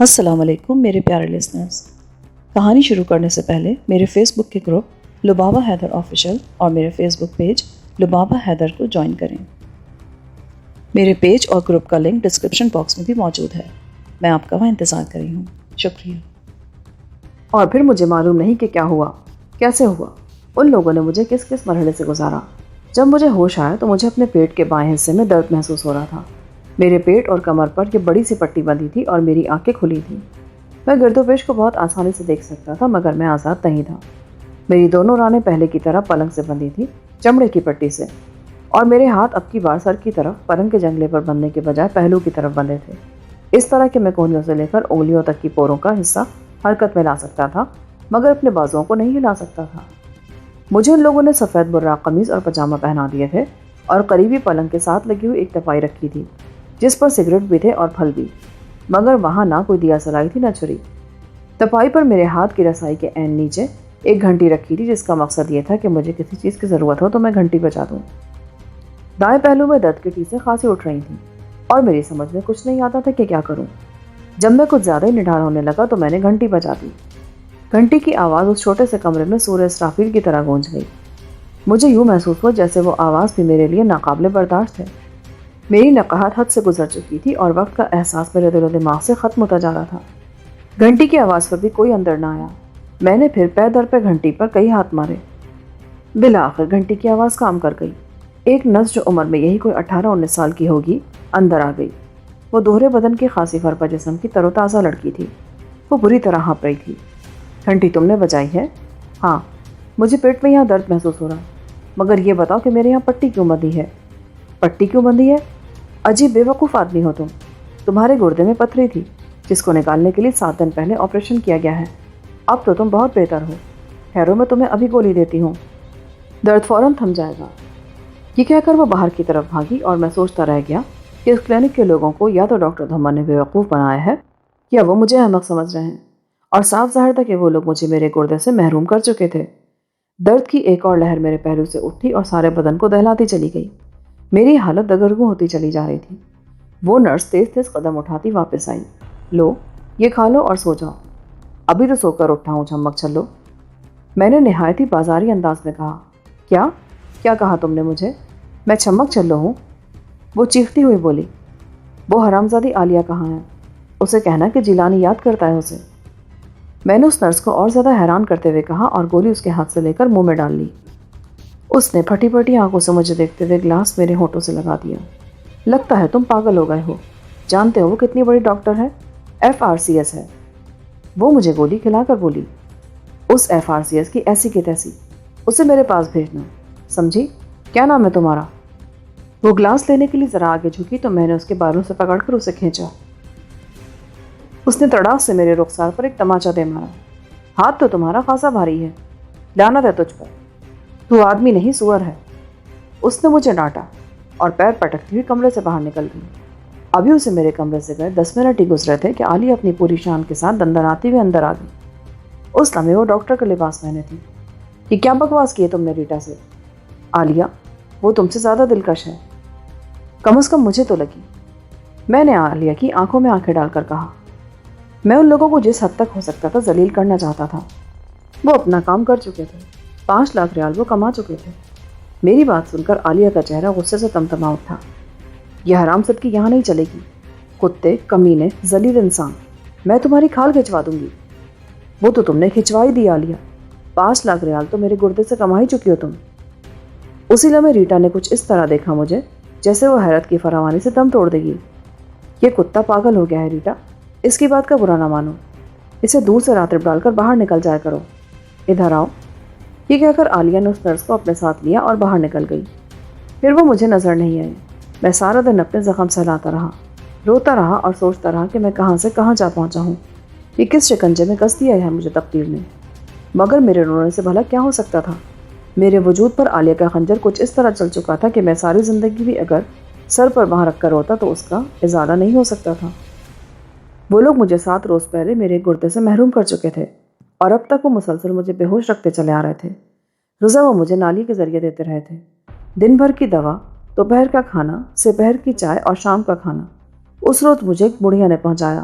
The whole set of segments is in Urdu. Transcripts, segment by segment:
السلام علیکم میرے پیارے لسنرز۔ کہانی شروع کرنے سے پہلے میرے فیس بک کے گروپ لبابہ حیدر آفیشیل اور میرے فیس بک پیج لبابہ حیدر کو جوائن کریں۔ میرے پیج اور گروپ کا لنک ڈسکرپشن باکس میں بھی موجود ہے۔ میں آپ کا وہاں انتظار کر رہی ہوں۔ شکریہ۔ اور پھر مجھے معلوم نہیں کہ کیا ہوا، کیسے ہوا، ان لوگوں نے مجھے کس کس مرحلے سے گزارا۔ جب مجھے ہوش آیا تو مجھے اپنے پیٹ کے بائیں حصے میں درد محسوس ہو رہا تھا۔ میرے پیٹ اور کمر پر یہ بڑی سی پٹی بندھی تھی اور میری آنکھیں کھلی تھیں۔ میں گرد و پیش کو بہت آسانی سے دیکھ سکتا تھا، مگر میں آزاد نہیں تھا۔ میری دونوں رانیں پہلے کی طرح پلنگ سے بندھی تھی، چمڑے کی پٹی سے، اور میرے ہاتھ اب کی بار سر کی طرف پلنگ کے جنگلے پر بندھنے کے بجائے پہلو کی طرف بندھے تھے، اس طرح کہ میں کونیوں سے لے کر انگلیوں تک کی پوروں کا حصہ حرکت میں لا سکتا تھا، مگر اپنے بازوؤں کو نہیں ہلا سکتا تھا۔ مجھے ان لوگوں نے سفید براق قمیض اور پاجامہ پہنا دیے تھے اور قریبی پلنگ کے ساتھ لگی ہوئی ایک ٹپائی رکھی تھی جس پر سگریٹ بھی تھے اور پھل بھی، مگر وہاں نہ کوئی دیا سلائی تھی نہ چھری۔ ٹپائی پر میرے ہاتھ کی رسائی کے عین نیچے ایک گھنٹی رکھی تھی جس کا مقصد یہ تھا کہ مجھے کسی چیز کی ضرورت ہو تو میں گھنٹی بجا دوں۔ دائیں پہلو میں درد کی ٹیسیں خاصی اٹھ رہی تھیں اور میری سمجھ میں کچھ نہیں آتا تھا کہ کیا کروں۔ جب میں کچھ زیادہ ہی نڈھال ہونے لگا تو میں نے گھنٹی بجا دی۔ گھنٹی کی آواز اس چھوٹے سے کمرے میں سورہ اسرافیل کی طرح گونج گئی۔ مجھے یوں محسوس ہوا جیسے وہ آواز بھی میرے لیے ناقابل برداشت ہے۔ میری نقاہت حد سے گزر چکی تھی اور وقت کا احساس میرے دل و دماغ سے ختم ہوتا جا رہا تھا۔ گھنٹی کی آواز پر بھی کوئی اندر نہ آیا۔ میں نے پھر پے در پہ گھنٹی پر کئی ہاتھ مارے۔ بالآخر گھنٹی کی آواز کام کر گئی۔ ایک نرس جو عمر میں یہی کوئی 18-19 سال کی ہوگی اندر آ گئی۔ وہ دوہرے بدن کی خاصی فرپا جسم کی تر و تازہ لڑکی تھی۔ وہ بری طرح ہانپ رہی تھی۔ گھنٹی تم نے بجائی ہے؟ ہاں۔ مجھے پیٹ میں یہاں درد محسوس ہو رہا، مگر یہ بتاؤ کہ میرے یہاں پٹی کیوں بندھی ہے؟ پٹی کیوں بندھی ہے؟ عجیب بے وقوف آدمی ہو تم۔ تمہارے گردے میں پتھری تھی جس کو نکالنے کے لیے 7 دن پہلے آپریشن کیا گیا ہے۔ اب تو تم بہت بہتر ہو۔ ٹھہرو، میں تمہیں ابھی گولی دیتی ہوں، درد فوراً تھم جائے گا۔ یہ کہہ کر وہ باہر کی طرف بھاگی اور میں سوچتا رہ گیا کہ اس کلینک کے لوگوں کو یا تو ڈاکٹر دھما نے بے وقوف بنایا ہے یا وہ مجھے احمق سمجھ رہے ہیں، اور صاف ظاہر تھا کہ وہ لوگ مجھے میرے گردے سے محروم کر چکے تھے۔ درد کی ایک اور لہر میرے پہلو سے اٹھی اور سارے بدن کو دہلاتی چلی گئی۔ میری حالت دگرگوں ہوتی چلی جا رہی تھی۔ وہ نرس تیز تیز قدم اٹھاتی واپس آئی۔ لو، یہ کھا لو اور سو جاؤ۔ ابھی تو سو کر اٹھا ہوں چھمک چھلو، میں نے نہایت ہی بازاری انداز میں کہا۔ کیا کہا تم نے مجھے؟ میں چھمک چھلو ہوں؟ وہ چیختی ہوئی بولی۔ وہ حرامزادی عالیہ کہاں ہے؟ اسے کہنا کہ جیلانی یاد کرتا ہے اسے۔ میں نے اس نرس کو اور زیادہ حیران کرتے ہوئے کہا اور گولی اس کے ہاتھ سے لے کر منہ میں ڈال لی۔ اس نے پھٹی پھٹی آنکھوں سے مجھے دیکھتے ہوئے گلاس میرے ہونٹوں سے لگا دیا۔ لگتا ہے تم پاگل ہو گئے ہو۔ جانتے ہو وہ کتنی بڑی ڈاکٹر ہے؟ FRCS ہے۔ وہ مجھے گولی کھلا کر بولی۔ اس FRCS کی ایسی کی تیسی، اسے میرے پاس بھیجنا، سمجھی؟ کیا نام ہے تمہارا؟ وہ گلاس لینے کے لیے ذرا آگے جھکی تو میں نے اس کے بالوں سے پکڑ کر اسے کھینچا۔ اس نے تڑاس سے میرے رخسار پر ایک تماچا دے مارا۔ ہاتھ تو تمہارا خاصا بھاری ہے، لعنت ہے تجھ پر، تو آدمی نہیں سور ہے۔ اس نے مجھے ڈانٹا اور پیر پٹکتی ہوئی کمرے سے باہر نکل گئی۔ ابھی اسے میرے کمرے سے گئے 10 منٹ ہی گزرے تھے کہ عالیہ اپنی پوری شان کے ساتھ دندناتی ہوئے اندر آ گئی۔ اس لمحے وہ ڈاکٹر کا لباس پہنے تھی۔ کہ کیا بکواس کی ہے تم نے ریٹا سے؟ عالیہ، وہ تم سے زیادہ دلکش ہے، کم از کم مجھے تو لگی۔ میں نے عالیہ کی آنکھوں میں آنکھیں ڈال کر کہا۔ میں ان لوگوں کو جس حد تک ہو سکتا تھا ذلیل کرنا چاہتا تھا۔ وہ اپنا کام کر چکے تھے، 5 لاکھ ریال وہ کما چکے تھے۔ میری بات سن کر عالیہ کا چہرہ غصے سے تمتما اٹھا۔ یہ حرام زدگی یہاں نہیں چلے گی، کتے، کمینے، ذلیل انسان، میں تمہاری کھال کھچوا دوں گی۔ وہ تو تم نے کھچوائی دی عالیہ، 5 لاکھ ریال تو میرے گردے سے کما ہی چکی ہو تم۔ اسی لمحے ریٹا نے کچھ اس طرح دیکھا مجھے جیسے وہ حیرت کی فراوانی سے دم توڑ دے گی۔ یہ کتا پاگل ہو گیا ہے ریٹا، اس کی بات کا برا نہ مانو، اسے دور سے راتب ڈال کر باہر نکل جایا کرو۔ ادھر آؤ۔ یہ کہہ کر عالیہ نے اس نرس کو اپنے ساتھ لیا اور باہر نکل گئی۔ پھر وہ مجھے نظر نہیں آئی۔ میں سارا دن اپنے زخم سہلاتا رہا، روتا رہا اور سوچتا رہا کہ میں کہاں سے کہاں جا پہنچا ہوں۔ یہ کس شکنجے میں کس دیا ہے مجھے تقدیر نے؟ مگر میرے رونے سے بھلا کیا ہو سکتا تھا؟ میرے وجود پر عالیہ کا خنجر کچھ اس طرح چل چکا تھا کہ میں ساری زندگی بھی اگر سر پر وہاں رکھ کر روتا تو اس کا ازالہ نہیں ہو سکتا تھا۔ وہ لوگ مجھے 7 روز پہلے میرے گردے سے محروم کر چکے تھے اور اب تک وہ مسلسل مجھے بے ہوش رکھتے چلے آ رہے تھے۔ غذا وہ مجھے نالی کے ذریعے دیتے رہے تھے، دن بھر کی دوا، دوپہر کا کھانا، سپہر کی چائے اور شام کا کھانا اس روز مجھے ایک بڑھیا نے پہنچایا۔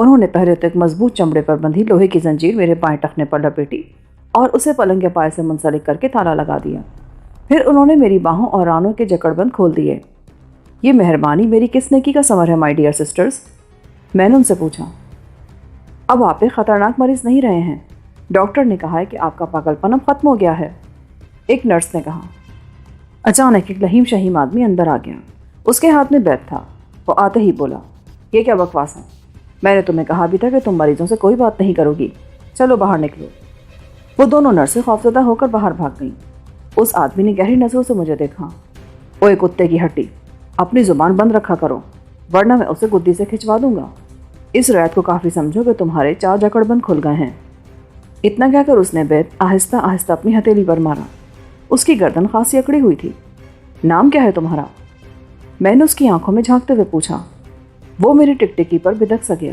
انہوں نے پہلے تو ایک مضبوط چمڑے پر بندھی لوہے کی زنجیر میرے بائیں ٹخنے پر لپیٹی اور اسے پلنگ کے پائے سے منسلک کر کے تالا لگا دیا۔ پھر انہوں نے میری باہوں اور رانوں کے جکڑ بند کھول دیے۔ یہ مہربانی میری کس نیکی کا ثمر ہے مائی ڈیئر سسٹرز؟ میں نے ان سے پوچھا۔ اب آپ ایک خطرناک مریض نہیں رہے ہیں۔ ڈاکٹر نے کہا ہے کہ آپ کا پاگل پن اب ختم ہو گیا ہے، ایک نرس نے کہا۔ اچانک ایک لہیم شہیم آدمی اندر آ گیا۔ اس کے ہاتھ میں بیت تھا۔ وہ آتے ہی بولا، یہ کیا بکواس ہے؟ میں نے تمہیں کہا بھی تھا کہ تم مریضوں سے کوئی بات نہیں کرو گی، چلو باہر نکلو۔ وہ دونوں نرسیں خوفزدہ ہو کر باہر بھاگ گئیں۔ اس آدمی نے گہری نظروں سے مجھے دیکھا۔ اوے کتے کی ہڈی، اپنی زبان بند رکھا کرو ورنہ میں اسے گدی سے کھنچوا دوں گا۔ اس رعایت کو کافی سمجھو کہ تمہارے 4 جکڑ بند کھل گئے ہیں۔ اتنا کہہ کر اس نے بیت آہستہ آہستہ اپنی ہتھیلی پر مارا۔ اس کی گردن خاصی اکڑی ہوئی تھی۔ نام کیا ہے تمہارا؟ میں نے اس کی آنکھوں میں جھانکتے ہوئے پوچھا۔ وہ میری ٹکٹکی پر بدک سا گیا۔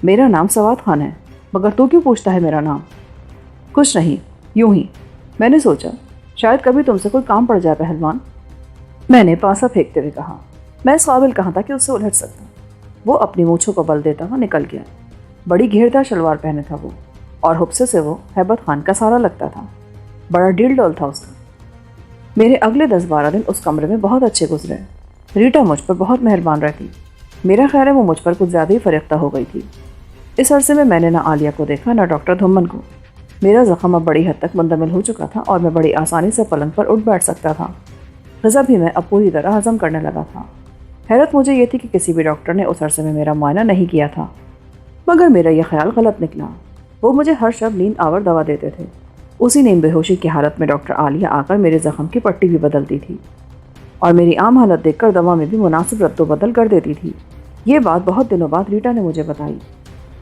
میرا نام سوات خان ہے، مگر تو کیوں پوچھتا ہے میرا نام؟ کچھ نہیں، یوں ہی میں نے سوچا شاید کبھی تم سے کوئی کام پڑ جائے پہلوان۔ میں نے پاسا پھینکتے ہوئے کہا۔ میں اس قابل کہاں تھا کہ اس سے الجھ سکتا۔ وہ اپنی مونچھوں کو بل دیتا ہوا نکل گیا۔ بڑی گھیردار شلوار پہنے تھا وہ، اور حبسے سے وہ ہیبت خان کا سارا لگتا تھا۔ بڑا ڈیل ڈول تھا اس کا۔ میرے اگلے 10-12 دن اس کمرے میں بہت اچھے گزرے۔ ریٹا مجھ پر بہت مہربان رہتی۔ میرا خیال ہے وہ مجھ پر کچھ زیادہ ہی فریختہ ہو گئی تھی۔ اس عرصے میں نے نہ عالیہ کو دیکھا نہ ڈاکٹر دھمن کو۔ میرا زخم اب بڑی حد تک مندمل ہو چکا تھا اور میں بڑی آسانی سے پلنگ پر اٹھ بیٹھ سکتا تھا۔ غذا بھی میں اب پوری طرح ہضم کرنے لگا تھا۔ حیرت مجھے یہ تھی کہ کسی بھی ڈاکٹر نے اس عرصے میں میرا معائنہ نہیں کیا تھا، مگر میرا یہ خیال غلط نکلا۔ وہ مجھے ہر شب نیند آور دوا دیتے تھے۔ اسی نیند بے ہوشی کی حالت میں ڈاکٹر عالیہ آ کر میرے زخم کی پٹی بھی بدلتی تھی اور میری عام حالت دیکھ کر دوا میں بھی مناسب رد و بدل کر دیتی تھی۔ یہ بات بہت دنوں بعد ریٹا نے مجھے بتائی۔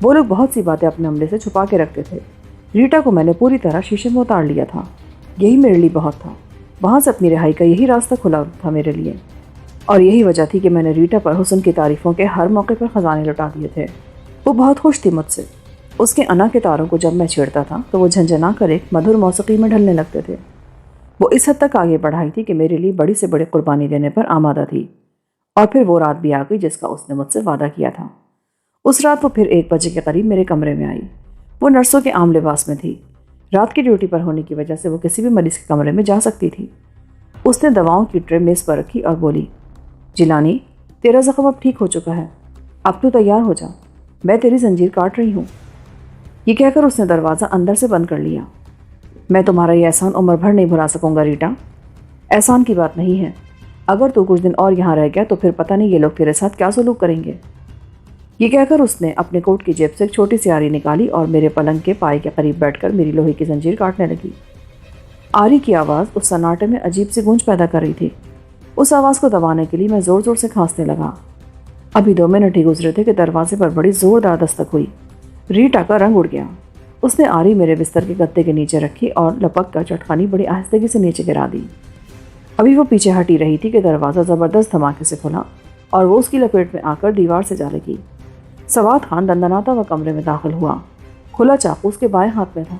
وہ لوگ بہت سی باتیں اپنے عملے سے چھپا کے رکھتے تھے۔ ریٹا کو میں نے پوری طرح شیشے میں اتار لیا تھا۔ یہی میرے لیے بہت تھا۔ وہاں سے اپنی رہائی کا یہی راستہ کھلا تھا میرے لیے، اور یہی وجہ تھی کہ میں نے ریٹا پر حسن کی تعریفوں کے ہر موقع پر خزانے لٹا دیے تھے۔ وہ بہت خوش تھی مجھ سے۔ اس کے انا کے تاروں کو جب میں چھیڑتا تھا تو وہ جھنجھنا کر ایک مدھر موسیقی میں ڈھلنے لگتے تھے۔ وہ اس حد تک آگے بڑھائی تھی کہ میرے لیے بڑی سے بڑی قربانی دینے پر آمادہ تھی۔ اور پھر وہ رات بھی آ گئی جس کا اس نے مجھ سے وعدہ کیا تھا۔ اس رات وہ پھر 1 بجے کے قریب میرے کمرے میں آئی۔ وہ نرسوں کے عام لباس میں تھی۔ رات کی ڈیوٹی پر ہونے کی وجہ سے وہ کسی بھی مریض کے کمرے میں جا سکتی تھی۔ اس نے دواؤں کی ٹرے میز پر رکھی اور بولی، جیلانی، تیرا زخم اب ٹھیک ہو چکا ہے، اب تو تیار ہو جا، میں تیری زنجیر کاٹ رہی ہوں۔ یہ کہہ کر اس نے دروازہ اندر سے بند کر لیا۔ میں تمہارا یہ احسان عمر بھر نہیں بھلا سکوں گا ریٹا۔ احسان کی بات نہیں ہے، اگر تو کچھ دن اور یہاں رہ گیا تو پھر پتہ نہیں یہ لوگ تیرے ساتھ کیا سلوک کریں گے۔ یہ کہہ کر اس نے اپنے کوٹ کی جیب سے ایک چھوٹی سی آری نکالی اور میرے پلنگ کے پائے کے قریب بیٹھ کر میری لوہے کی زنجیر کاٹنے لگی۔ آری کی آواز اس سناٹے میں عجیب سی گونج پیدا کر رہی تھی۔ اس آواز کو دبانے کے لیے میں زور زور سے کھانسنے لگا۔ ابھی 2 منٹ ہی گزرے تھے کہ دروازے پر بڑی زوردار دستک ہوئی۔ ریٹا کا رنگ اڑ گیا۔ اس نے آری میرے بستر کے گدے کے نیچے رکھی اور لپک کر چٹخانی بڑی آہستگی سے نیچے گرا دی۔ ابھی وہ پیچھے ہٹی رہی تھی کہ دروازہ زبردست دھماکے سے کھلا اور وہ اس کی لپیٹ میں آ کر دیوار سے جا لگی۔ سوات خان دندناتا ہوا کمرے میں داخل ہوا۔ کھلا چاقو اس کے بائیں ہاتھ میں تھا۔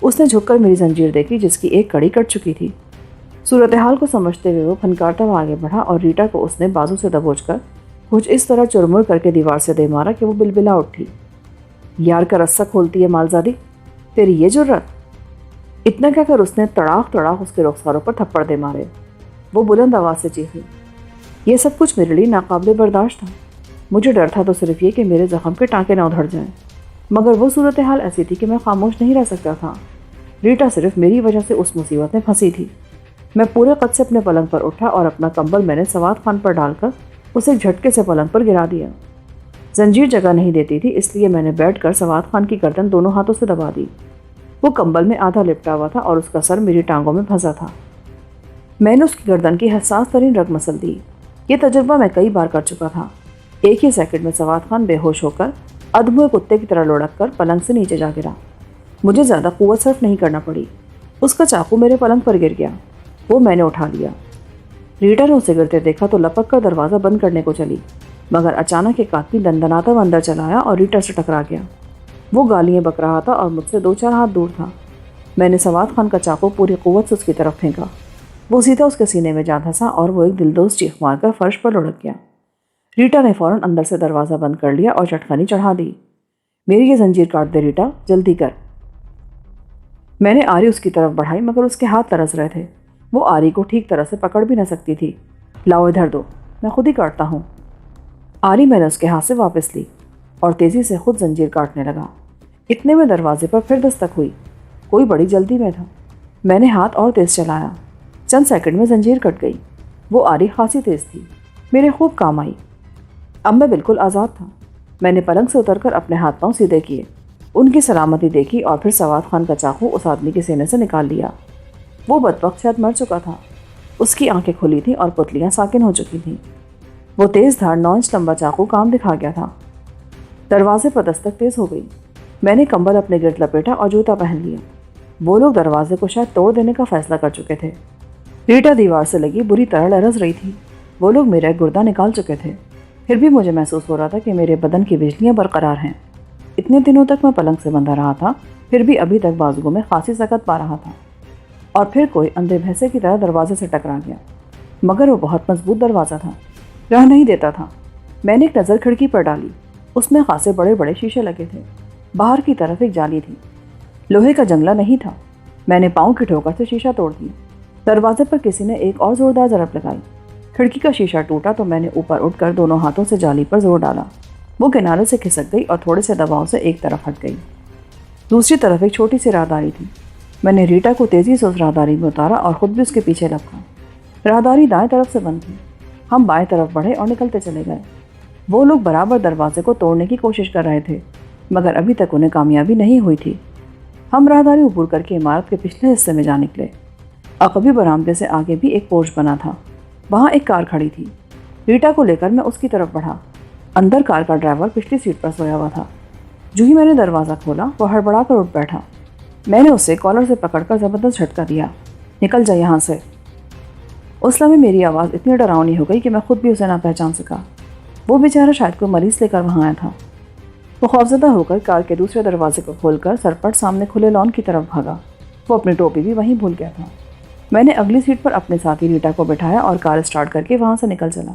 اس نے جھک کر میری زنجیر دیکھی جس کی ایک کڑی کٹ چکی تھی۔ صورتحال کو سمجھتے ہوئے وہ پھنکارتا ہوا آگے بڑھا اور ریٹا کو اس نے بازو سے دبوچ کر کچھ اس طرح چرمر کر کے دیوار سے دے مارا کہ وہ بلبلا اٹھی۔ یار کا رسہ کھولتی ہے مالزادی، تیری یہ جرت! اتنا کہہ کر اس نے تڑاق تڑاق اس کے رخساروں پر تھپڑ دے مارے۔ وہ بلند آواز سے چیخی۔ یہ سب کچھ میرے لیے ناقابل برداشت تھا۔ مجھے ڈر تھا تو صرف یہ کہ میرے زخم کے ٹانکے نہ ادھڑ جائیں، مگر وہ صورتحال ایسی تھی کہ میں خاموش نہیں رہ سکتا تھا۔ ریٹا صرف میری وجہ سے اس مصیبت میں پھنسی تھی۔ میں پورے قد سے اپنے پلنگ پر اٹھا اور اپنا کمبل میں نے سوات خان پر ڈال کر اسے جھٹکے سے پلنگ پر گرا دیا۔ زنجیر جگہ نہیں دیتی تھی، اس لیے میں نے بیٹھ کر سوات خان کی گردن دونوں ہاتھوں سے دبا دی۔ وہ کمبل میں آدھا لپٹا ہوا تھا اور اس کا سر میری ٹانگوں میں پھنسا تھا۔ میں نے اس کی گردن کی حساس ترین رگ مسل دی۔ یہ تجربہ میں کئی بار کر چکا تھا۔ ایک ہی سیکنڈ میں سوات خان بے ہوش ہو کر ادھموئے کتے کی طرح لڑک کر پلنگ سے نیچے جا گرا۔ مجھے زیادہ قوت صرف نہیں کرنا پڑی۔ اس کا چاقو میرے پلنگ پر گر گیا۔ وہ میں نے اٹھا لیا۔ ریٹا نے اسے گرتے دیکھا تو لپک کر دروازہ بند کرنے کو چلی، مگر اچانک ایک آدمی دندناتا ہوا اندر چلا آیا اور ریٹا سے ٹکرا گیا۔ وہ گالیاں بک رہا تھا اور مجھ سے 2-4 ہاتھ دور تھا۔ میں نے سوات خان کا چاقو پوری قوت سے اس کی طرف پھینکا۔ وہ سیدھا اس کے سینے میں جا دھنسا اور وہ ایک دلدوز چیخ مار کر فرش پر لڑک گیا۔ ریٹا نے فوراً اندر سے دروازہ بند کر لیا اور چٹکنی چڑھا دی۔ میری یہ زنجیر کاٹ دے ریٹا، جلدی کر۔ میں نے آری اس کی طرف بڑھائی مگر اس کے ہاتھ ترس رہے تھے۔ وہ آری کو ٹھیک طرح سے پکڑ بھی نہ سکتی تھی۔ لاؤ ادھر دو، میں خود ہی کاٹتا ہوں۔ آری میں نے اس کے ہاتھ سے واپس لی اور تیزی سے خود زنجیر کاٹنے لگا۔ اتنے میں دروازے پر پھر دستک ہوئی۔ کوئی بڑی جلدی میں تھا۔ میں نے ہاتھ اور تیز چلایا۔ چند سیکنڈ میں زنجیر کٹ گئی۔ وہ آری خاصی تیز تھی، میرے خوب کام آئی۔ اب میں بالکل آزاد تھا۔ میں نے پلنگ سے اتر کر اپنے ہاتھ پاؤں سیدھے کیے، ان کی سلامتی دیکھی اور پھر سواد خان کا چاقو اس آدمی کے سینے سے نکال لیا۔ وہ بدبخت شاید مر چکا تھا۔ اس کی آنکھیں کھلی تھیں اور پتلیاں ساکن ہو چکی تھیں۔ وہ تیز دھار 9 انچ لمبا چاقو کام دکھا گیا تھا۔ دروازے پر دستک تیز ہو گئی۔ میں نے کمبل اپنے گرد لپیٹا اور جوتا پہن لیا۔ وہ لوگ دروازے کو شاید توڑ دینے کا فیصلہ کر چکے تھے۔ ریٹا دیوار سے لگی بری طرح لرز رہی تھی۔ وہ لوگ میرا ایک گردہ نکال چکے تھے۔ پھر بھی مجھے محسوس ہو رہا تھا کہ میرے بدن کی بجلیاں برقرار ہیں۔ اتنے دنوں تک میں پلنگ سے بندھا رہا تھا، پھر بھی ابھی تک بازوؤں میں خاصی سکت پا رہا تھا۔ اور پھر کوئی اندھے بھینسے کی طرح دروازے سے ٹکرا گیا، مگر وہ بہت مضبوط دروازہ تھا، رہ نہیں دیتا تھا۔ میں نے ایک نظر کھڑکی پر ڈالی۔ اس میں خاصے بڑے بڑے شیشے لگے تھے۔ باہر کی طرف ایک جالی تھی۔ لوہے کا جنگلہ نہیں تھا۔ میں نے پاؤں کی ٹھوکر سے شیشہ توڑ دیا۔ دروازے پر کسی نے ایک اور زوردار ضرب لگائی۔ کھڑکی کا شیشہ ٹوٹا تو میں نے اوپر اٹھ کر دونوں ہاتھوں سے جالی پر زور ڈالا۔ وہ کنارے سے کھسک گئی اور تھوڑے سے دباؤ سے ایک طرف ہٹ گئی۔ دوسری طرف ایک چھوٹی سی راہداری تھی۔ میں نے ریٹا کو تیزی سے اس راہداری میں اتارا اور خود بھی اس کے پیچھے لپکا۔ راہداری دائیں طرف سے بند تھی۔ ہم بائیں طرف بڑھے اور نکلتے چلے گئے۔ وہ لوگ برابر دروازے کو توڑنے کی کوشش کر رہے تھے، مگر ابھی تک انہیں کامیابی نہیں ہوئی تھی۔ ہم راہداری عبور کر کے عمارت کے پچھلے حصے میں جا نکلے۔ عقبی برآمدے سے آگے بھی ایک پورچ بنا تھا۔ وہاں ایک کار کھڑی تھی۔ ریٹا کو لے کر میں اس کی طرف بڑھا۔ اندر کار کا ڈرائیور پچھلی سیٹ پر سویا ہوا تھا۔ جو ہی میں نے دروازہ کھولا وہ ہڑبڑا کر اٹھ بیٹھا۔ میں نے اسے کالر سے پکڑ کر زبردست جھٹکا دیا۔ نکل جا یہاں سے۔ اس لمحے میری آواز اتنی ڈراؤنی ہو گئی کہ میں خود بھی اسے نہ پہچان سکا۔ وہ بیچارہ شاید کوئی مریض لے کر وہاں آیا تھا۔ وہ خوفزدہ ہو کر کار کے دوسرے دروازے کو کھول کر سرپٹ سامنے کھلے لان کی طرف بھاگا۔ وہ اپنی ٹوپی بھی وہیں بھول گیا تھا۔ میں نے اگلی سیٹ پر اپنے ساتھی ریٹا کو بٹھایا اور کار اسٹارٹ کر کے وہاں سے نکل چلا۔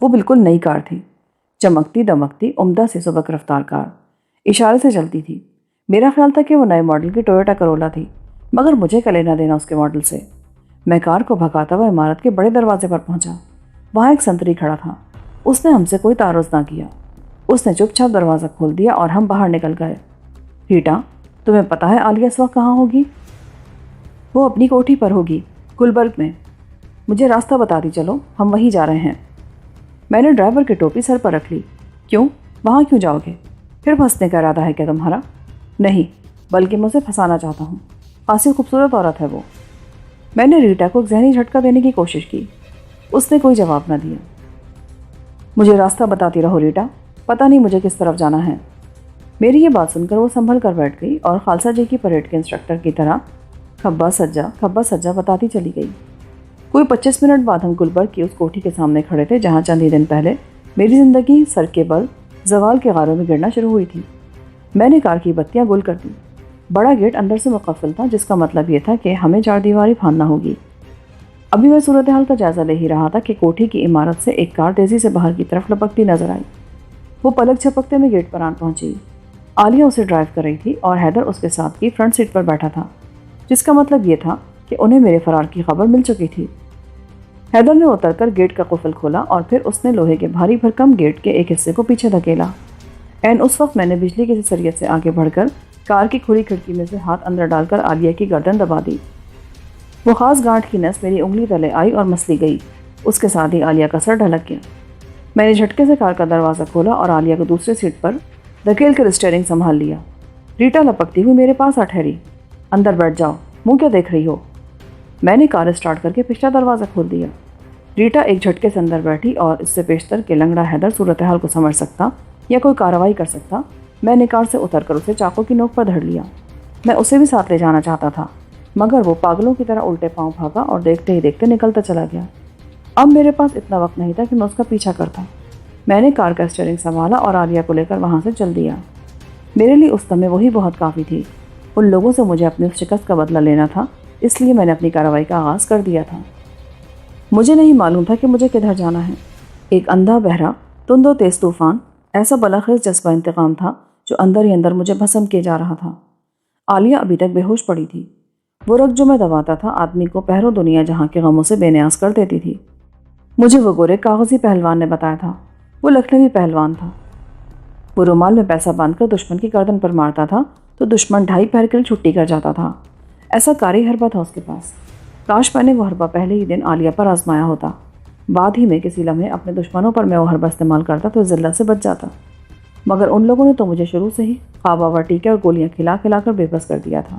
وہ بالکل نئی کار تھی، چمکتی دمکتی عمدہ سی سبک رفتار کار، اشارے سے چلتی تھی۔ میرا خیال تھا کہ وہ نئے ماڈل کی ٹویوٹا کرولا تھی، مگر مجھے کیا لینا دینا اس کے ماڈل سے۔ میں کار کو بھگاتا ہوا عمارت کے بڑے دروازے پر پہنچا۔ وہاں ایک سنتری کھڑا تھا۔ اس نے ہم سے کوئی تعارض نہ کیا۔ اس نے چپ چاپ دروازہ کھول دیا اور ہم باہر نکل گئے۔ ریٹا، تمہیں پتہ ہے عالیہ اس وقت کہاں ہوگی؟ وہ اپنی کوٹھی پر ہوگی، گلبرگ میں۔ مجھے راستہ بتا دی چلو، ہم وہیں جا رہے ہیں۔ میں نے ڈرائیور کی ٹوپی سر پر رکھ لی۔ کیوں؟ وہاں کیوں جاؤ گے؟ پھر پھنسنے کا ارادہ ہے کیا تمہارا؟ نہیں، بلکہ میں اسے پھنسانا چاہتا ہوں۔ خاصی خوبصورت عورت ہے وہ۔ میں نے ریٹا کو ایک ذہنی جھٹکا دینے کی کوشش کی۔ اس نے کوئی جواب نہ دیا۔ مجھے راستہ بتاتی رہو ریٹا، پتہ نہیں مجھے کس طرف جانا ہے۔ میری یہ بات سن کر وہ سنبھل کر بیٹھ گئی اور خالصہ جی کی پریڈ کے انسٹرکٹر کی طرح کھبا سجا بتاتی چلی گئی۔ کوئی 25 منٹ بعد ہم گلبرگ کی اس کوٹھی کے سامنے کھڑے تھے جہاں چند ہی دن پہلے میری زندگی سر کے بل زوال کے غاروں میں گرنا شروع ہوئی تھی۔ میں نے کار کی بتیاں گل کر دی۔ بڑا گیٹ اندر سے مقفل تھا، جس کا مطلب یہ تھا کہ ہمیں چار دیواری پھاندنا ہوگی۔ ابھی میں صورتحال کا جائزہ لے ہی رہا تھا کہ کوٹھی کی عمارت سے ایک کار تیزی سے باہر کی طرف لپکتی نظر آئی۔ وہ پلک جھپکتے میں گیٹ پر آن پہنچی۔ عالیہ اسے ڈرائیو کر رہی تھی اور حیدر اس کے ساتھ کی فرنٹ سیٹ پر بیٹھا تھا، جس کا مطلب یہ تھا کہ انہیں میرے فرار کی خبر مل چکی تھی۔ حیدر نے اتر کر گیٹ کا قفل کھولا اور پھر اس نے لوہے کے بھاری بھرکم گیٹ کے ایک حصے کو پیچھے دھکیلا۔ اس وقت میں نے بجلی کی سریعت سے آگے بڑھ کر کار کی کھلی کھڑکی میں سے ہاتھ اندر ڈال کر عالیہ کی گردن دبا دی۔ وہ خاص گانٹھ کی نس میری انگلی تلے آئی اور مسلی گئی۔ اس کے ساتھ ہی عالیہ کا سر ڈھلک گیا۔ میں نے جھٹکے سے کار کا دروازہ کھولا اور عالیہ کو دوسرے سیٹ پر دھکیل کر اسٹیئرنگ سنبھال لیا۔ ریٹا لپکتی ہوئی میرے پاس آ ٹھہری۔ اندر بیٹھ جاؤ، منہ کیا دیکھ رہی ہو؟ میں نے کار اسٹارٹ کر کے پچھلا دروازہ کھول دیا۔ ریٹا ایک جھٹکے سے اندر بیٹھی اور اس سے پیشتر کہ لنگڑا حیدر صورتحال کو سمجھ سکتا یا کوئی کارروائی کر سکتا، میں نے کار سے اتر کر اسے چاقو کی نوک پر دھر لیا۔ میں اسے بھی ساتھ لے جانا چاہتا تھا، مگر وہ پاگلوں کی طرح الٹے پاؤں بھاگا اور دیکھتے ہی دیکھتے نکلتا چلا گیا۔ اب میرے پاس اتنا وقت نہیں تھا کہ میں اس کا پیچھا کرتا۔ میں نے کار کا اسٹیئرنگ سنبھالا اور عالیہ کو لے کر وہاں سے چل دیا۔ میرے لیے اس سمے وہی بہت کافی تھی۔ ان لوگوں سے مجھے اپنی اس شکست کا بدلہ لینا تھا، اس لیے میں نے اپنی کارروائی کا آغاز کر دیا تھا۔ مجھے نہیں معلوم تھا کہ مجھے کدھر جانا ہے۔ ایک اندھا بہرا تند و تیز طوفان، ایسا بلاخیز جذبہ انتقام تھا جو اندر ہی اندر مجھے بھسم کیے جا رہا تھا۔ عالیہ ابھی تک بے ہوش پڑی تھی۔ وہ رگ جو میں دباتا تھا آدمی کو پہرو دنیا جہاں کے غموں سے بے نیاز کر دیتی تھی۔ مجھے وہ گورے کاغذی پہلوان نے بتایا تھا۔ وہ لکھنوی پہلوان تھا۔ وہ رومال میں پیسہ باندھ کر دشمن کی گردن پر مارتا تھا تو دشمن 2.5 پہر کے لیے چھٹی کر جاتا تھا۔ ایسا کاری حربہ تھا اس کے پاس۔ کاش میں نے وہ حربہ پہلے ہی دن عالیہ پر آزمایا ہوتا۔ بعد ہی میں کسی لمحے اپنے دشمنوں پر میں وہ حربہ استعمال کرتا تو ذلت سے بچ جاتا، مگر ان لوگوں نے تو مجھے شروع سے ہی خواب آور ٹیکے اور گولیاں کھلا کھلا کر بے بس کر دیا تھا۔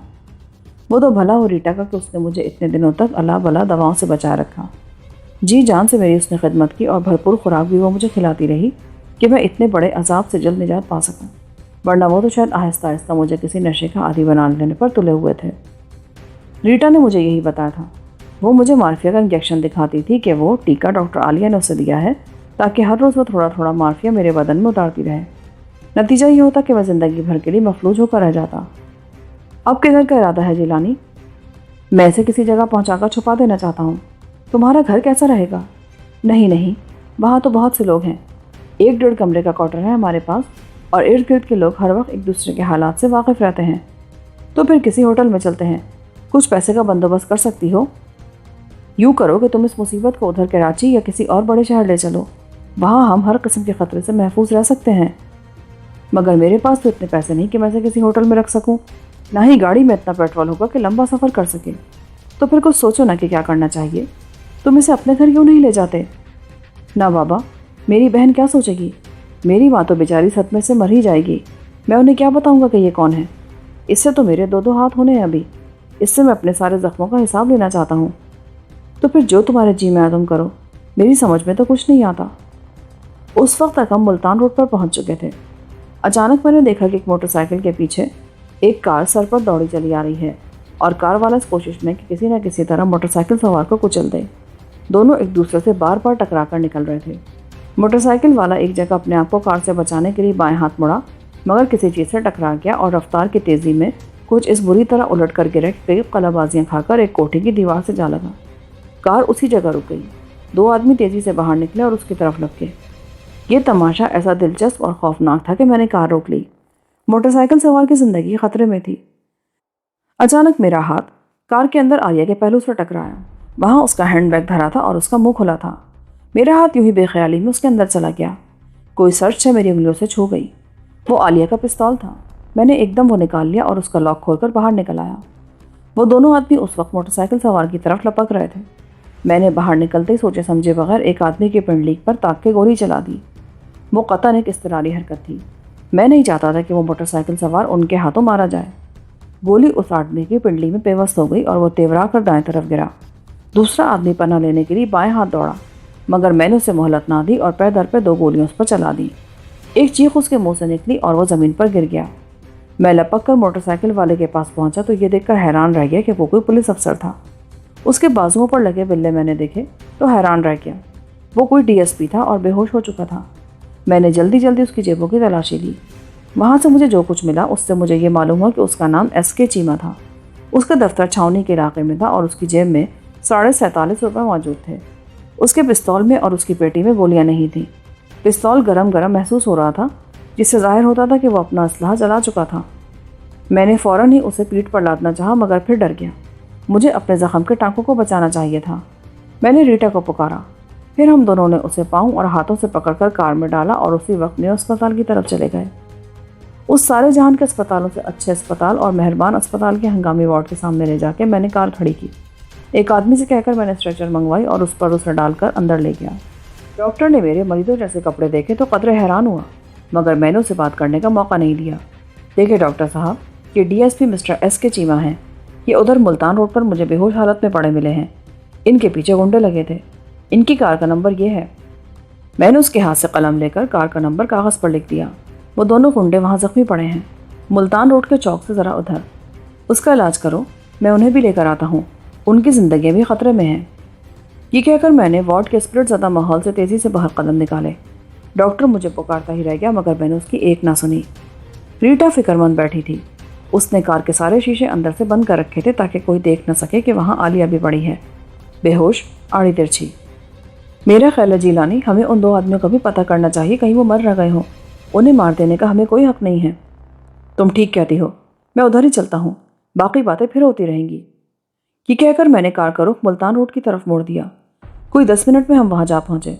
وہ تو بھلا ہو ریٹا کا کہ اس نے مجھے اتنے دنوں تک اللہ بلا دواؤں سے بچائے رکھا۔ جی جان سے میری اس نے خدمت کی اور بھرپور خوراک بھی وہ مجھے کھلاتی رہی کہ میں اتنے بڑے عذاب سے جلد نجات پا سکوں، ورنہ وہ تو شاید آہستہ آہستہ مجھے کسی نشے کا عادی بنا لینے پر تلے ہوئے تھے۔ ریٹا نے مجھے یہی بتایا تھا۔ وہ مجھے مارفیا کا انجیکشن دکھاتی تھی کہ وہ ٹیکا ڈاکٹر عالیہ نے اسے دیا ہے تاکہ ہر روز وہ تھوڑا تھوڑا مارفیا میرے بدن میں اتارتی رہے۔ نتیجہ یہ ہوتا کہ میں زندگی بھر کے لیے مفلوج ہو کر رہ جاتا۔ اب کدھر کا ارادہ ہے جیلانی؟ میں اسے کسی جگہ پہنچا کر چھپا دینا چاہتا ہوں۔ تمہارا گھر کیسا رہے گا؟ نہیں، وہاں تو بہت سے لوگ ہیں۔ 1-1.5 کمرے کا کوارٹر ہے ہمارے پاس اور ارد گرد کے لوگ ہر وقت ایک دوسرے کے حالات سے واقف رہتے ہیں۔ تو پھر کسی ہوٹل میں چلتے ہیں، کچھ پیسے کا بندوبست کر سکتی ہو۔ یوں کرو کہ تم اس مصیبت کو ادھر کراچی یا کسی اور بڑے شہر لے چلو، وہاں ہم ہر قسم کے خطرے سے محفوظ رہ سکتے ہیں۔ مگر میرے پاس تو اتنے پیسے نہیں کہ میں اسے کسی ہوٹل میں رکھ سکوں، نہ ہی گاڑی میں اتنا پیٹرول ہوگا کہ لمبا سفر کر سکے۔ تو پھر کچھ سوچو نا کہ کیا کرنا چاہیے۔ تم اسے اپنے گھر کیوں نہیں لے جاتے؟ نہ بابا، میری بہن کیا سوچے گی؟ میری ماں تو بیچاری صدمے سے مر ہی جائے گی۔ میں انہیں کیا بتاؤں گا کہ یہ کون ہے؟ اس سے تو میرے 2 ہاتھ ہونے ہیں ابھی۔ اس سے میں اپنے سارے زخموں کا حساب لینا چاہتا ہوں۔ تو پھر جو تمہارے جی میں آئے تم کرو، میری سمجھ میں تو کچھ نہیں آتا۔ اس وقت تک ہم ملتان روڈ پر پہنچ چکے تھے۔ اچانک میں نے دیکھا کہ ایک موٹر سائیکل کے پیچھے ایک کار سر پر دوڑی چلی آ رہی ہے اور کار والا اس کوشش میں کہ کسی نہ کسی طرح موٹر سائیکل سوار کو کچل دے۔ دونوں ایک دوسرے سے بار بار ٹکرا کر نکل رہے تھے۔ موٹر سائیکل والا ایک جگہ اپنے آپ کو کار سے بچانے کے لیے بائیں ہاتھ مڑا، مگر کسی چیز سے ٹکرا گیا اور رفتار کی تیزی میں کچھ اس بری طرح الٹ کر گرے کہ قلع بازیاں کھا کر ایک کوٹھی کی دیوار سے جا لگا۔ کار اسی جگہ رک گئی۔ 2 آدمی تیزی سے باہر نکلے اور اس کی طرف لپکے۔ یہ تماشا ایسا دلچسپ اور خوفناک تھا کہ میں نے کار روک لی۔ موٹر سائیکل سوار کی زندگی خطرے میں تھی۔ اچانک میرا ہاتھ کار کے اندر عالیہ کے پہلو سے ٹکرایا۔ وہاں اس کا ہینڈ بیگ دھرا تھا اور اس کا منہ کھلا تھا۔ میرا ہاتھ یوں ہی بے خیالی میں اس کے اندر چلا گیا۔ کوئی سرچ سے میری انگلیوں سے چھو گئی۔ وہ عالیہ کا پستول تھا۔ میں نے ایک دم وہ نکال لیا اور اس کا لاک کھول کر باہر نکل آیا۔ وہ دونوں آدمی اس وقت موٹر سائیکل سوار کی طرف لپک رہے تھے۔ میں نے باہر نکلتے ہی سوچے سمجھے بغیر ایک آدمی کی پنڈلیک پر تاک کے گولی چلا دی۔ وہ قطعاً ایک اضطراری حرکت تھی۔ میں نہیں چاہتا تھا کہ وہ موٹر سائیکل سوار ان کے ہاتھوں مارا جائے۔ گولی اس آدمی کی پنڈلی میں پیوست ہو گئی اور وہ تیورا کر دائیں طرف گرا۔ دوسرا آدمی پناہ لینے کے لیے بائیں ہاتھ دوڑا، مگر میں نے اسے مہلت نہ دی اور پے در پہ 2 گولیاں اس پر چلا دیں۔ ایک چیخ اس کے منہ سے نکلی اور وہ زمین پر گر گیا۔ میں لپک کر موٹر سائیکل والے کے پاس پہنچا تو یہ دیکھ کر حیران رہ گیا کہ وہ کوئی پولیس افسر تھا۔ اس کے بازوؤں پر لگے بلے میں نے دیکھے تو حیران رہ گیا۔ وہ کوئی DSP تھا اور بے ہوش ہو چکا تھا۔ میں نے جلدی اس کی جیبوں کی تلاشی لی۔ وہاں سے مجھے جو کچھ ملا اس سے مجھے یہ معلوم ہوا کہ اس کا نام SK چیما تھا۔ اس کا دفتر چھاؤنی کے علاقے میں تھا اور اس کی جیب میں 47.5 روپے موجود تھے۔ اس کے پستول میں اور اس کی پیٹی میں گولیاں نہیں تھیں۔ پستول گرم محسوس ہو رہا تھا، جس سے ظاہر ہوتا تھا کہ وہ اپنا اسلحہ جلا چکا تھا۔ میں نے فوراً ہی اسے پیٹھ پر لادنا چاہا مگر پھر ڈر گیا۔ مجھے اپنے زخم کے ٹانکوں کو بچانا چاہیے تھا۔ میں نے ریٹا کو پکارا۔ پھر ہم دونوں نے اسے پاؤں اور ہاتھوں سے پکڑ کر کار میں ڈالا اور اسی وقت نیو اسپتال کی طرف چلے گئے۔ اس سارے جہان کے اسپتالوں سے اچھے اسپتال اور مہربان اسپتال کے ہنگامی وارڈ کے سامنے لے جا کے میں نے کار کھڑی کی۔ ایک آدمی سے کہہ کر میں نے اسٹریچر منگوائی اور اس پر اسے ڈال کر اندر لے گیا۔ ڈاکٹر نے میرے مریضوں جیسے کپڑے دیکھے تو قدرے حیران ہوا، مگر میں نے اسے بات کرنے کا موقع نہیں دیا۔ دیکھے ڈاکٹر صاحب، یہ DSP مسٹر SK چیما ہیں۔ یہ ادھر ملتان روڈ پر مجھے بے ہوش حالت میں پڑے ملے ہیں۔ ان کے پیچھے گنڈے لگے تھے۔ ان کی کار کا نمبر یہ ہے۔ میں نے اس کے ہاتھ سے قلم لے کر کار کا نمبر کاغذ پر لکھ دیا۔ وہ دونوں گنڈے وہاں زخمی پڑے ہیں، ملتان روڈ کے چوک سے ذرا ادھر۔ اس کا علاج کرو، میں انہیں بھی لے کر آتا ہوں، ان کی زندگیاں بھی خطرے میں ہیں۔ یہ کہہ کر میں نے وارڈ کے اسپرٹ زدہ ماحول سے تیزی سے باہر قدم نکالے۔ ڈاکٹر مجھے پکارتا ہی رہ گیا مگر میں نے اس کی ایک نہ سنی۔ ریٹا فکر مند بیٹھی تھی۔ اس نے کار کے سارے شیشے اندر سے بند کر رکھے تھے تاکہ کوئی دیکھ نہ سکے کہ وہاں عالیہ بھی پڑی ہے، بے ہوش، آڑی ترچھی۔ میرا خیال ہے جیلانی، ہمیں ان 2 آدمیوں کا بھی پتہ کرنا چاہیے، کہیں وہ مر نہ گئے ہوں۔ انہیں مار دینے کا ہمیں کوئی حق نہیں ہے۔ تم ٹھیک کہتی ہو، میں ادھر ہی چلتا ہوں، باقی باتیں پھر ہوتی رہیں گی۔ یہ کہہ کر میں نے کار کا رخ ملتان روڈ کی طرف موڑ دیا۔ کوئی 10 منٹ میں ہم وہاں جا پہنچے۔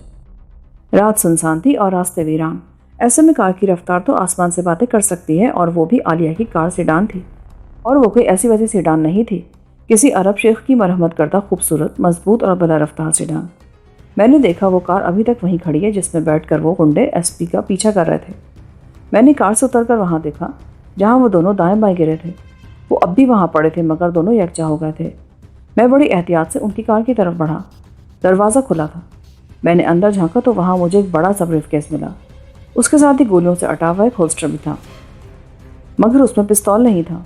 رات سنسان تھی اور راستے ویران۔ ایسے میں کار کی رفتار تو آسمان سے باتیں کر سکتی ہے، اور وہ بھی عالیہ کی کار سیڈان تھی، اور وہ کوئی ایسی ویسی سیڈان نہیں تھی، کسی عرب شیخ کی مرحمت کردہ خوبصورت، مضبوط اور بلا رفتار سیڈان۔ میں نے دیکھا وہ کار ابھی تک وہیں کھڑی ہے جس میں بیٹھ کر وہ گنڈے ایس پی کا پیچھا کر رہے تھے۔ میں نے کار سے اتر کر وہاں دیکھا جہاں وہ دونوں دائیں بائیں گرے تھے۔ وہ اب بھی وہاں پڑے تھے، مگر دونوں یکجا ہو گئے تھے۔ میں بڑی احتیاط سے ان کی کار کی طرف بڑھا۔ دروازہ کھلا تھا۔ میں نے اندر جھانکا تو وہاں مجھے ایک بڑا سا بریف کیس ملا۔ اس کے ساتھ ہی گولیوں سے اٹا ہوا ایک ہولسٹر بھی تھا، مگر اس میں پستول نہیں تھا۔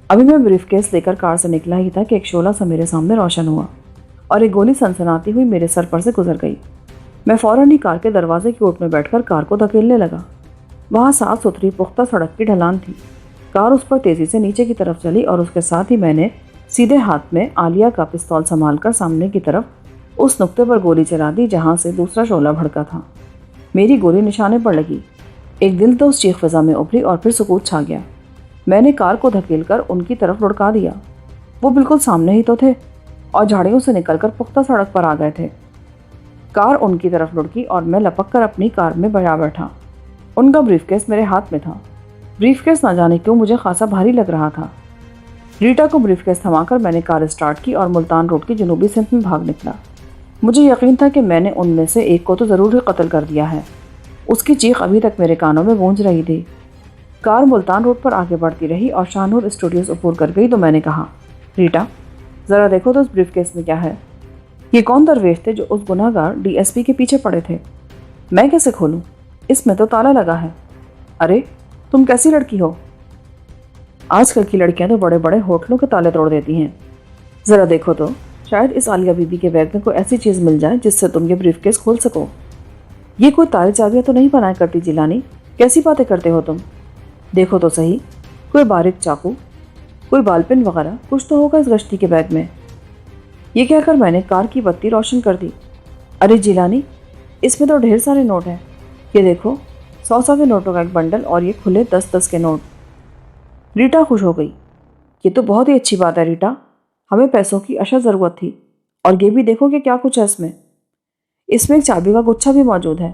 ابھی میں بریف کیس لے کر کار سے نکلا ہی تھا کہ ایک شعلہ سا میرے سامنے روشن ہوا اور ایک گولی سنسناتی ہوئی میرے سر پر سے گزر گئی۔ میں فوراً ہی کار کے دروازے کی اوٹ میں بیٹھ کر کار کو دھکیلنے لگا۔ وہاں صاف ستھری پختہ سڑک کی ڈھلان تھی۔ کار اس پر تیزی سے نیچے کی طرف چلی اور اس کے ساتھ ہی میں نے سیدھے ہاتھ میں عالیہ کا پستول سنبھال کر سامنے کی طرف اس نقطے پر گولی چلا دی جہاں سے دوسرا شعلہ بھڑکا تھا۔ میری گولی نشانے پر لگی۔ ایک دل تو اس چیخ فضا میں ابھری اور پھر سکوت چھا گیا۔ میں نے کار کو دھکیل کر ان کی طرف لڑکا دیا۔ وہ بالکل سامنے ہی تو تھے اور جھاڑیوں سے نکل کر پختہ سڑک پر آ گئے تھے۔ کار ان کی طرف لڑکی اور میں لپک کر اپنی کار میں بجا بیٹھا۔ ان کا بریف کیس میرے ہاتھ میں تھا۔ بریف کیس نہ جانے کیوں مجھے خاصا بھاری لگ رہا تھا۔ ریٹا کو بریف کیس تھما کر میں نے کار اسٹارٹ کی اور ملتان روڈ کی جنوبی سمت میں بھاگ نکلا۔ مجھے یقین تھا کہ میں نے ان میں سے ایک کو تو ضرور ہی قتل کر دیا ہے۔ اس کی چیخ ابھی تک میرے کانوں میں گونج رہی تھی۔ کار ملتان روڈ پر آگے بڑھتی رہی اور شاہنور اسٹوڈیوز عبور کر گئی تو میں نے کہا، ریٹا ذرا دیکھو تو اس بریف کیس میں کیا ہے۔ یہ کون درویش تھے جو اس گناہ گار ڈی ایس پی کے پیچھے پڑے تھے؟ میں کیسے کھولوں؟ اس میں تو تالا لگا ہے۔ ارے تم کیسی لڑکی ہو؟ آج کل کی لڑکیاں تو بڑے بڑے ہوٹلوں کے تالے توڑ دیتی ہیں۔ ذرا دیکھو تو، شاید اس عالیہ بی بی کے بیگ میں کوئی ایسی چیز مل جائے جس سے تم یہ بریف کیس کھول سکو۔ یہ کوئی تالے چابیاں تو نہیں بنایا کرتی جیلانی، کیسی باتیں کرتے ہو تم؟ دیکھو تو صحیح، کوئی باریک چاقو، کوئی بال پن وغیرہ کچھ تو ہوگا اس گشتی کے بیگ میں۔ یہ کہہ کر میں نے کار کی بتی روشن کر دی۔ ارے جیلانی، اس میں تو ڈھیر سارے نوٹ ہیں۔ یہ دیکھو، 100 کے نوٹوں کا ایک بنڈل اور یہ کھلے 10 کے نوٹ۔ ریٹا خوش ہو گئی۔ یہ تو بہت ہی اچھی بات ہے ریٹا، ہمیں پیسوں کی اشد ضرورت تھی، اور یہ بھی دیکھو کہ کیا کچھ ہے اس میں ایک چابی کا گچھا بھی موجود ہے۔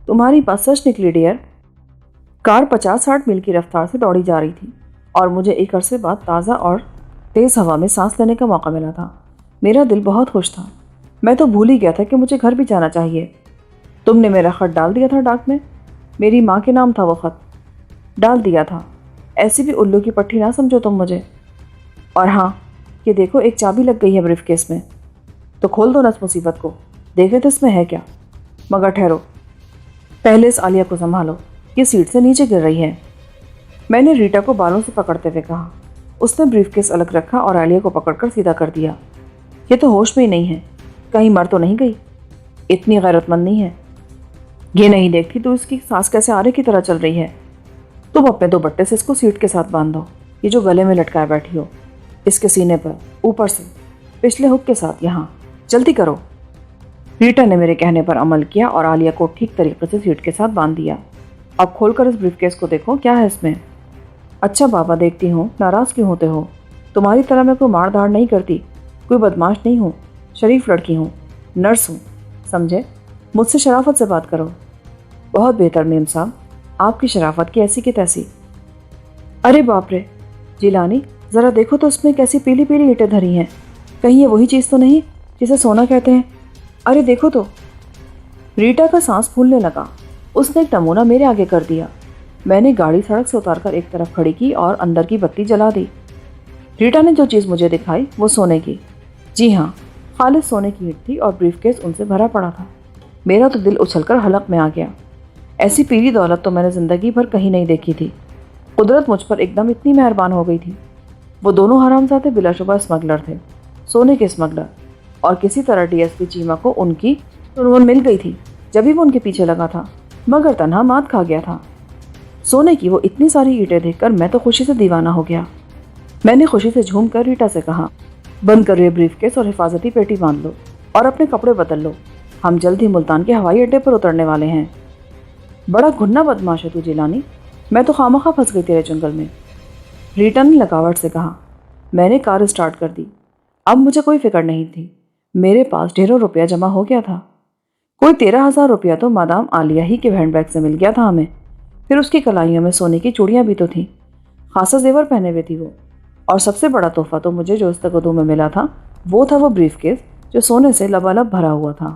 تمہاری بات سچ نکلی ڈیئر۔ کار 50-60 میل کی رفتار سے دوڑی جا رہی تھی اور مجھے ایک عرصے بعد تازہ اور تیز ہوا میں سانس لینے کا موقع ملا تھا۔ میرا دل بہت خوش تھا۔ میں تو بھول ہی گیا تھا کہ مجھے گھر بھی جانا چاہیے۔ تم نے میرا خط ڈال دیا تھا ڈاک میں؟ میری ماں کے نام تھا وہ خط۔ ڈال دیا تھا، ایسی بھی الو کی پٹھی نہ سمجھو تم مجھے۔ اور ہاں، یہ دیکھو ایک چابی لگ گئی ہے بریف کیس میں، تو کھول دو نا اس مصیبت کو، دیکھے تو اس میں ہے کیا۔ مگر ٹھہرو، پہلے اس عالیہ کو سنبھالو، یہ سیٹ سے نیچے گر رہی ہے۔ میں نے ریٹا کو بالوں سے پکڑتے ہوئے کہا۔ اس نے بریف کیس الگ رکھا اور عالیہ کو پکڑ کر سیدھا کر دیا۔ یہ تو ہوش میں ہی نہیں ہے، کہیں مر تو نہیں گئی؟ اتنی غیرت مند نہیں ہے۔ یہ نہیں دیکھتی تو اس کی سانس کیسے آرے کی طرح چل رہی ہے۔ تم اپنے دوپٹے سے اس کو سیٹ کے ساتھ باندھ دو، یہ جو گلے میں لٹکائے بیٹھی ہو، اس کے سینے پر، اوپر سے، پچھلے ہک کے ساتھ یہاں، جلدی کرو۔ ریٹا نے میرے کہنے پر عمل کیا اور عالیہ کو ٹھیک طریقے سے سیٹ کے ساتھ باندھ دیا۔ اب کھول کر اس بریف کیس کو دیکھو کیا ہے اس میں۔ اچھا بابا، دیکھتی ہوں، ناراض کیوں ہوتے ہو؟ تمہاری طرح میں کوئی مار دھاڑ نہیں کرتی، کوئی بدماش نہیں ہوں، شریف لڑکی ہوں، نرس ہوں، سمجھے؟ مجھ سے شرافت سے بات کرو۔ بہت بہتر میم صاحب، آپ کی شرافت کی ایسی کی تیسی۔ ارے باپ رے جیلانی، ذرا دیکھو تو اس میں کیسی پیلی پیلی اینٹیں دھری ہیں، کہیں یہ وہی چیز تو نہیں جسے سونا کہتے ہیں؟ ارے دیکھو تو۔ ریٹا کا سانس پھولنے لگا۔ اس نے ایک نمونہ میرے آگے کر دیا۔ میں نے گاڑی سڑک سے اتار کر ایک طرف کھڑی کی اور اندر کی بتی جلا دی۔ ریٹا نے جو چیز مجھے دکھائی وہ سونے کی، جی ہاں، خالص سونے کی اینٹ تھی اور بریف کیس ان سے بھرا پڑا تھا۔ میرا تو دل اچھل کر حلق میں آ گیا۔ ایسی پیلی دولت تو میں نے زندگی بھر کہیں نہیں دیکھی تھی۔ قدرت مجھ پر ایک دم اتنی مہربان ہو گئی تھی۔ وہ دونوں حرامزادے بلا شبہ اسمگلر تھے، سونے کے اسمگلر، اور کسی طرح ڈی ایس پی چیما کو ان کی عنوان مل گئی تھی جبھی وہ ان کے پیچھے لگا تھا، مگر تنہا مات کھا گیا تھا۔ سونے کی وہ اتنی ساری اینٹیں دیکھ کر میں تو خوشی سے دیوانہ ہو گیا۔ میں نے خوشی سے جھوم کر ریٹا سے کہا، بند کرو یہ بریف کیس اور حفاظتی پیٹی باندھ لو اور اپنے کپڑے بدل لو، ہم جلد ہی ملتان کے ہوائی اڈے پر اترنے والے ہیں۔ بڑا گھننا بدماش ہے تو جیلانی، میں تو خامخواہ پھنس گئی تیرے چنگل میں، ریٹا نے لگاوٹ سے کہا۔ میں نے کار اسٹارٹ کر دی۔ اب مجھے کوئی فکر نہیں تھی، میرے پاس ڈھیروں روپیہ جمع ہو گیا تھا۔ کوئی 13,000 روپیہ تو مادام عالیہ ہی کے ہینڈ بیگ سے مل گیا تھا ہمیں، پھر اس کی کلائیوں میں سونے کی چوڑیاں بھی تو تھیں، خاصا زیور پہنے ہوئے تھی وہ، اور سب سے بڑا تحفہ تو مجھے جو اس تقدم میں ملا تھا وہ تھا وہ بریف کیس جو سونے سے لبالب بھرا ہوا تھا۔